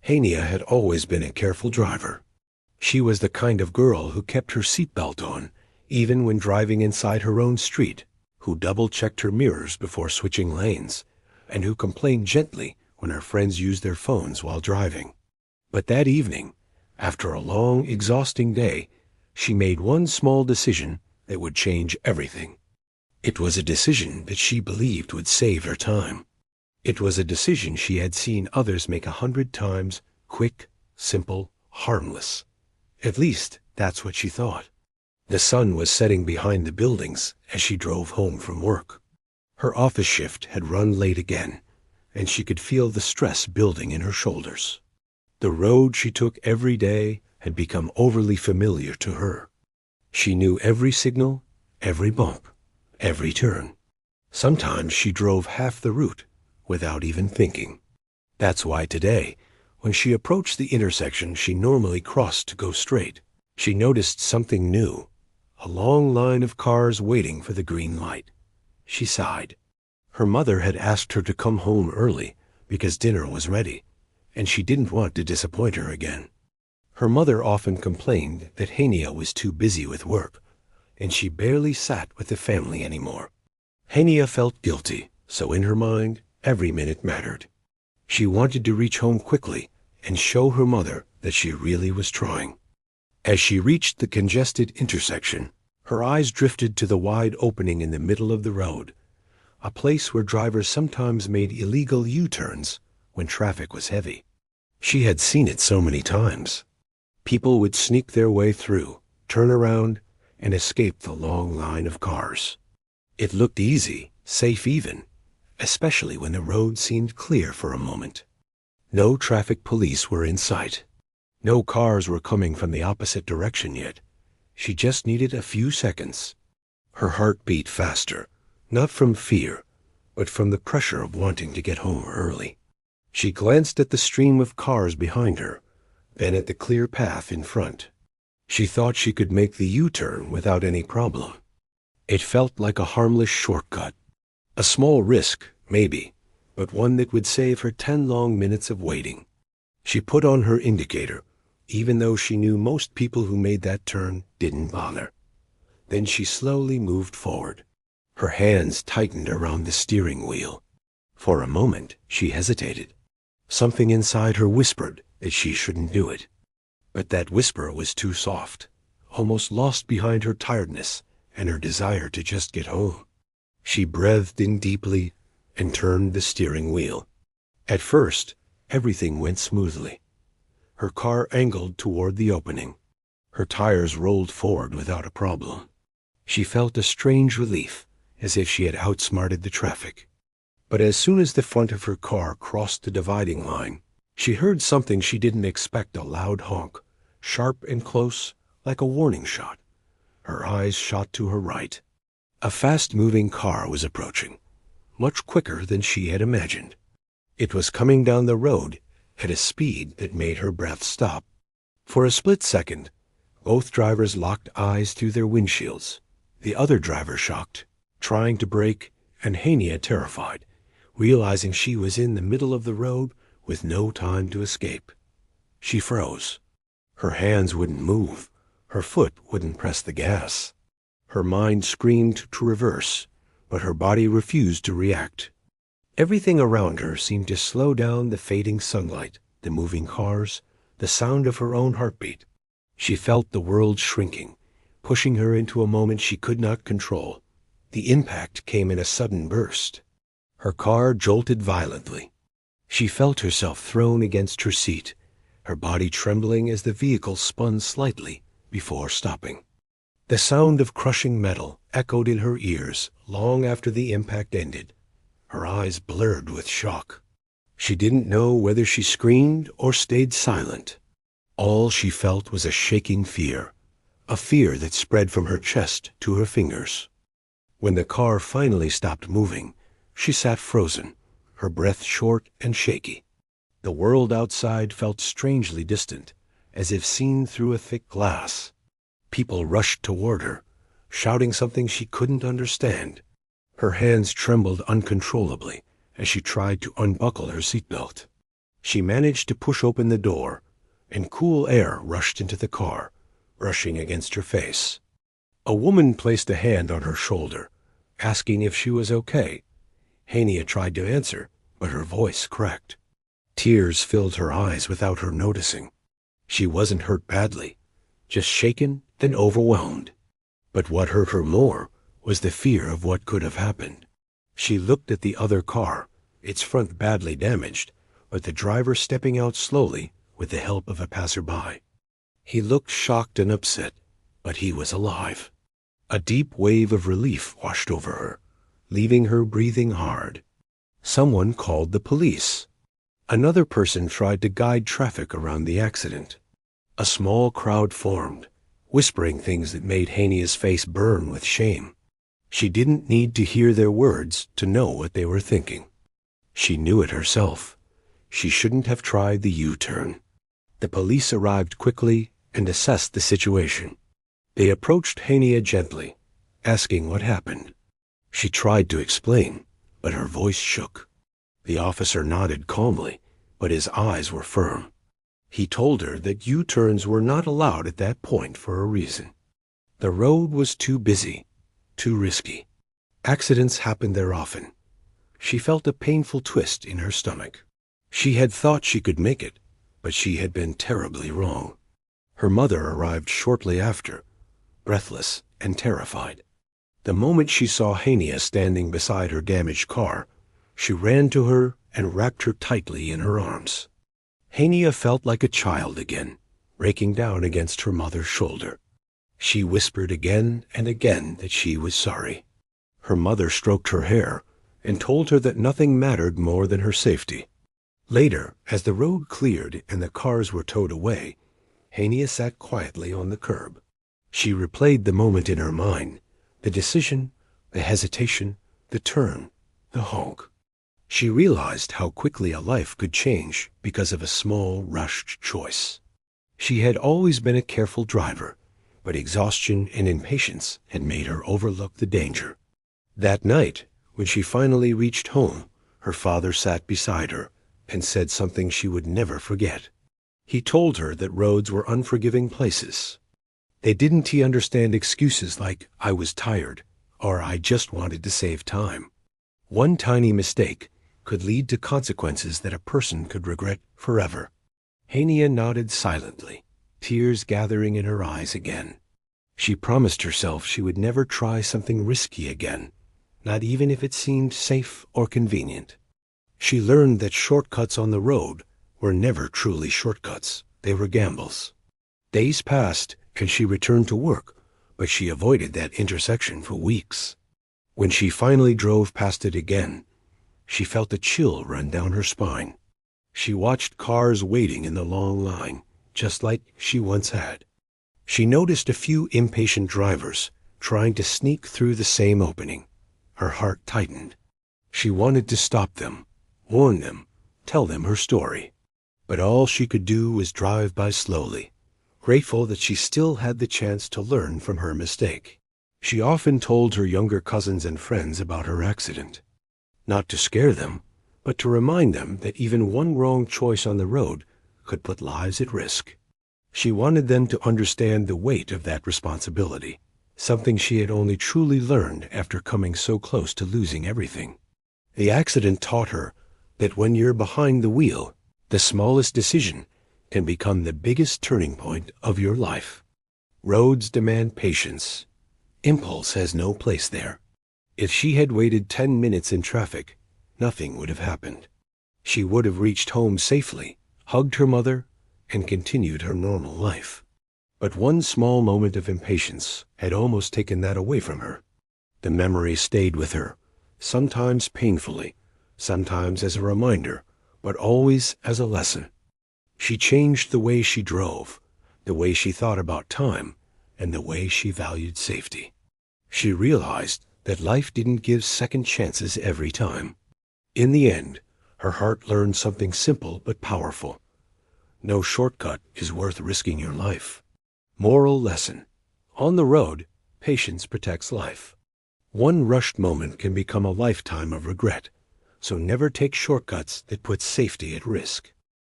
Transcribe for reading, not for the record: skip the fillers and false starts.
Hania had always been a careful driver. She was the kind of girl who kept her seatbelt on, even when driving inside her own street, who double-checked her mirrors before switching lanes, and who complained gently when her friends used their phones while driving. But that evening, after a long, exhausting day, she made one small decision that would change everything. It was a decision that she believed would save her time. It was a decision she had seen others make 100 times, quick, simple, harmless. At least, that's what she thought. The sun was setting behind the buildings as she drove home from work. Her office shift had run late again, and she could feel the stress building in her shoulders. The road she took every day had become overly familiar to her. She knew every signal, every bump, every turn. Sometimes she drove half the route without even thinking. That's why today, when she approached the intersection she normally crossed to go straight, she noticed something new, a long line of cars waiting for the green light. She sighed. Her mother had asked her to come home early because dinner was ready, and she didn't want to disappoint her again. Her mother often complained that Hania was too busy with work, and she barely sat with the family anymore. Hania felt guilty, so in her mind, every minute mattered. She wanted to reach home quickly and show her mother that she really was trying. As she reached the congested intersection, her eyes drifted to the wide opening in the middle of the road, a place where drivers sometimes made illegal U-turns when traffic was heavy. She had seen it so many times. People would sneak their way through, turn around, and escape the long line of cars. It looked easy, safe even, especially when the road seemed clear for a moment. No traffic police were in sight. No cars were coming from the opposite direction yet. She just needed a few seconds. Her heart beat faster, not from fear, but from the pressure of wanting to get home early. She glanced at the stream of cars behind her, then at the clear path in front. She thought she could make the U-turn without any problem. It felt like a harmless shortcut. A small risk, maybe, but one that would save her 10 long minutes of waiting. She put on her indicator, even though she knew most people who made that turn didn't bother. Then she slowly moved forward. Her hands tightened around the steering wheel. For a moment, she hesitated. Something inside her whispered that she shouldn't do it. But that whisper was too soft, almost lost behind her tiredness and her desire to just get home. She breathed in deeply and turned the steering wheel. At first, everything went smoothly. Her car angled toward the opening. Her tires rolled forward without a problem. She felt a strange relief, as if she had outsmarted the traffic. But as soon as the front of her car crossed the dividing line, she heard something she didn't expect, a loud honk, sharp and close, like a warning shot. Her eyes shot to her right. A fast-moving car was approaching, much quicker than she had imagined. It was coming down the road at a speed that made her breath stop. For a split second, both drivers locked eyes through their windshields, the other driver shocked, trying to brake, and Hania terrified, realizing she was in the middle of the road with no time to escape. She froze. Her hands wouldn't move. Her foot wouldn't press the gas. Her mind screamed to reverse, but her body refused to react. Everything around her seemed to slow down: the fading sunlight, the moving cars, the sound of her own heartbeat. She felt the world shrinking, pushing her into a moment she could not control. The impact came in a sudden burst. Her car jolted violently. She felt herself thrown against her seat, her body trembling as the vehicle spun slightly before stopping. The sound of crushing metal echoed in her ears long after the impact ended. Her eyes blurred with shock. She didn't know whether she screamed or stayed silent. All she felt was a shaking fear, a fear that spread from her chest to her fingers. When the car finally stopped moving, she sat frozen, her breath short and shaky. The world outside felt strangely distant, as if seen through a thick glass. People rushed toward her, shouting something she couldn't understand. Her hands trembled uncontrollably as she tried to unbuckle her seatbelt. She managed to push open the door, and cool air rushed into the car, rushing against her face. A woman placed a hand on her shoulder, asking if she was okay. Hania tried to answer, but her voice cracked. Tears filled her eyes without her noticing. She wasn't hurt badly, just shaken, then overwhelmed. But what hurt her more was the fear of what could have happened. She looked at the other car, its front badly damaged, but the driver stepping out slowly with the help of a passerby. He looked shocked and upset, but he was alive. A deep wave of relief washed over her, leaving her breathing hard. Someone called the police. Another person tried to guide traffic around the accident. A small crowd formed, whispering things that made Hania's face burn with shame. She didn't need to hear their words to know what they were thinking. She knew it herself. She shouldn't have tried the U-turn. The police arrived quickly and assessed the situation. They approached Hania gently, asking what happened. She tried to explain, but her voice shook. The officer nodded calmly, but his eyes were firm. He told her that U-turns were not allowed at that point for a reason. The road was too busy, too risky. Accidents happened there often. She felt a painful twist in her stomach. She had thought she could make it, but she had been terribly wrong. Her mother arrived shortly after, breathless and terrified. The moment she saw Hania standing beside her damaged car, she ran to her and wrapped her tightly in her arms. Hania felt like a child again, breaking down against her mother's shoulder. She whispered again and again that she was sorry. Her mother stroked her hair and told her that nothing mattered more than her safety. Later, as the road cleared and the cars were towed away, Hania sat quietly on the curb. She replayed the moment in her mind, the decision, the hesitation, the turn, the honk. She realized how quickly a life could change because of a small, rushed choice. She had always been a careful driver, but exhaustion and impatience had made her overlook the danger. That night, when she finally reached home, her father sat beside her and said something she would never forget. He told her that roads were unforgiving places. Didn't he understand excuses like, "I was tired," or "I just wanted to save time"? One tiny mistake could lead to consequences that a person could regret forever. Hania nodded silently, tears gathering in her eyes again. She promised herself she would never try something risky again, not even if it seemed safe or convenient. She learned that shortcuts on the road were never truly shortcuts. They were gambles. Days passed and she returned to work, but she avoided that intersection for weeks. When she finally drove past it again, she felt a chill run down her spine. She watched cars waiting in the long line, just like she once had. She noticed a few impatient drivers trying to sneak through the same opening. Her heart tightened. She wanted to stop them, warn them, tell them her story. But all she could do was drive by slowly, grateful that she still had the chance to learn from her mistake. She often told her younger cousins and friends about her accident, not to scare them, but to remind them that even one wrong choice on the road could put lives at risk. She wanted them to understand the weight of that responsibility, something she had only truly learned after coming so close to losing everything. The accident taught her that when you're behind the wheel, the smallest decision can become the biggest turning point of your life. Roads demand patience. Impulse has no place there. If she had waited 10 minutes in traffic, nothing would have happened. She would have reached home safely, hugged her mother, and continued her normal life. But one small moment of impatience had almost taken that away from her. The memory stayed with her, sometimes painfully, sometimes as a reminder, but always as a lesson. She changed the way she drove, the way she thought about time, and the way she valued safety. She realized that life didn't give second chances every time. In the end, her heart learned something simple but powerful. No shortcut is worth risking your life. Moral lesson: on the road, patience protects life. One rushed moment can become a lifetime of regret, so never take shortcuts that put safety at risk.